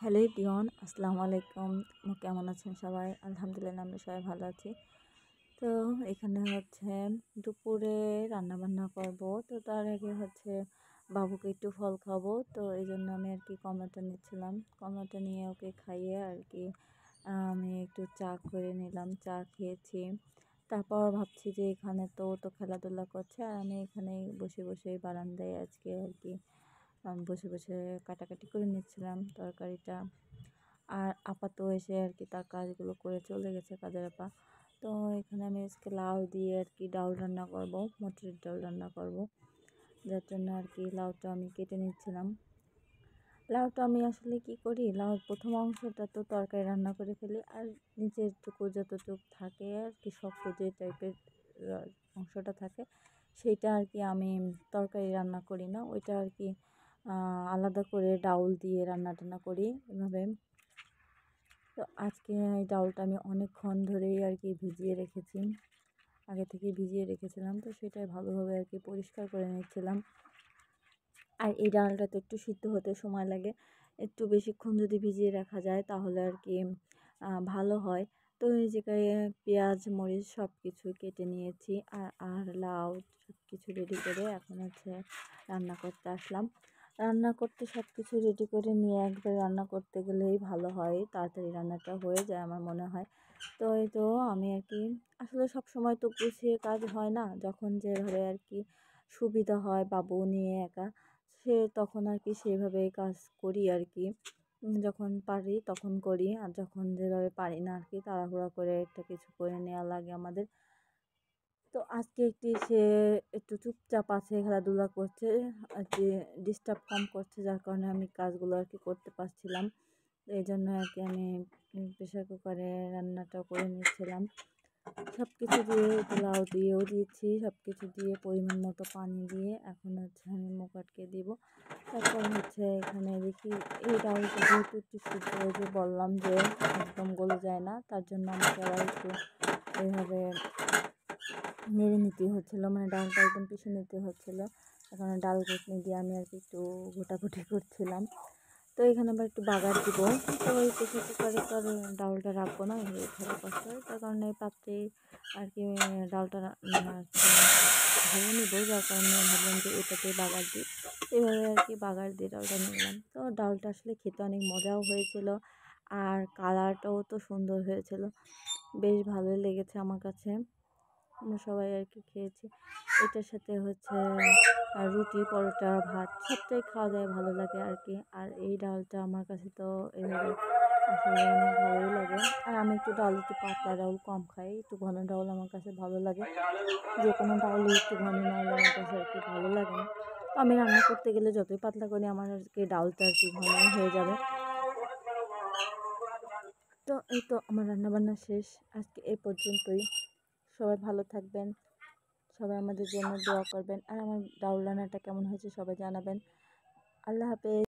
Hello everyone, আসসালামু আলাইকুম। কেমন আছেন সবাই? আলহামদুলিল্লাহ আমরা সবাই ভালো আছি। তো এখানে দুপুরে রান্নাবান্না করব। তো তার আগে বাবুকে একটু ফল খাবো। তো এই জন্য আমি কমলাটা নিচ্ছিলাম। কমলাটা নিয়ে ওকে খাইয়ে আমি একটু চা করে নিলাম। চা খেয়েছি। তারপর ভাবছি যে এখানে তো খেলাধুলা করছে আর আমি এখানে বসে বসে বারান্দায় বসে বসে কাটাকাটি করে নিচ্ছিলাম তরকারিটা। আর আপা তো এসে তার কাজগুলো করে চলে গেছে, কাজের আপা। তো এখানে আমি আজকে লাউ দিয়ে ডাল রান্না করব, মটরের ডাল রান্না করব। যার জন্য লাউটা আমি কেটে নিচ্ছিলাম। লাউটা আমি আসলে কী করি, লাউর প্রথম অংশটা তো তরকারি রান্না করে ফেলি, আর নিচের যতটুকু থাকে শক্ত যে টাইপের অংশটা থাকে সেইটা আমি তরকারি রান্না করি না, ওইটা আলাদা করে ডাউল দিয়ে রান্না টান্না করি এভাবে। তো আজকে এই ডাউলটা আমি অনেকক্ষণ ধরেই ভিজিয়ে রেখেছি, আগে থেকে ভিজিয়ে রেখেছিলাম। তো সেটাই ভালোভাবে পরিষ্কার করে নিচ্ছিলাম। আর এই ডালটা তো একটু সিদ্ধ হতে সময় লাগে, একটু বেশিক্ষণ যদি ভিজিয়ে রাখা যায় তাহলে ভালো হয়। তো এই জায়গায় পেঁয়াজ মরিচ সব কিছু কেটে নিয়েছি, আর লাউ সব কিছু রেডি করে এখন রান্না করতে আসলাম। রান্না করতে সব কিছু রেডি করে নিয়ে একবার রান্না করতে গেলেই ভালো হয়, তাড়াতাড়ি রান্নাটা হয়ে যায় আমার মনে হয়। তো এই তো আমি আসলে সব সময় তো গুছিয়ে কাজ হয় না, যখন যেভাবে সুবিধা হয় বাবু নিয়ে একা, তখন সেইভাবেই কাজ করি যখন পারি তখন করি, আর যখন যেভাবে পারি না তাড়াহুড়া করে একটা কিছু করে নেওয়া লাগে আমাদের। তো আজকে সে একটু চুপচাপ আছে, খেলাধুলা করছে, ডিস্টার্ব কম করছে, যার কারণে আমি কাজগুলো করতে পারছিলাম। এই জন্য আমি প্রেশার কুকারে রান্নাটা করে নিচ্ছিলাম। সব কিছু দিয়ে লাউ দিয়েও দিয়েছি, সব কিছু দিয়ে পরিমাণ মতো পানি দিয়ে এখন আমি মুখ আটকে দিব। তারপর এখানে দেখি এই ডালটা যেহেতু একটু সিদ্ধ হয়েছে, বললাম যে একদম গলে যায় না, তার জন্য আমাকে আবার একটু এইভাবে নেড়ে নিতে হচ্ছিলো, মানে ডালটা একদম পিষে নিতে হচ্ছিলো। এখন ডাল ঘুটনি দিয়ে আমি একটু ঘোটাঘুটি করছিলাম। তো এখানে আবার একটু বাগার দিব। তো এই প্রেশার কুকারে তো আর ডালটা রাখবো না, এভাবে কষ্ট হয়, তার কারণে এই পাত্রে ডালটা ভেঙে নিব, যার কারণে ভাবলাম যে এটাতে বাগার দিই। এভাবে বাগার দিয়ে ডালটা নিলাম। তো ডালটা আসলে খেতে অনেক মজাও হয়েছিল, আর কালারটাও তো সুন্দর হয়েছিল, বেশ ভালোই লেগেছে আমার কাছে। আমরা সবাই খেয়েছি। এটার সাথে রুটি পরোটা ভাত সবটাই খাওয়া যায়, ভালো লাগে আর এই ডালটা আমার কাছে তো এভাবে আসলে অনেক ভালোই লাগে। আর আমি একটু পাতলা ডাউল কম খাই, একটু ঘন ডাউল আমার কাছে ভালো লাগে। যে কোনো ডাউলই একটু ঘন না হলে আমার কাছে ভালো লাগে না। তো আমি রান্না করতে গেলে যতই পাতলা করি আমার ডাউলটা ঘন হয়ে যাবে। তো এই তো আমার রান্নাবান্না শেষ আজকে এই পর্যন্তই। সবাই ভালো থাকবেন, সবাই আমাদের জন্য দোয়া করবেন, আর আমার ডাউল রান্নাটা কেমন হয়েছে সবাই জানাবেন। আল্লাহ হাফেজ।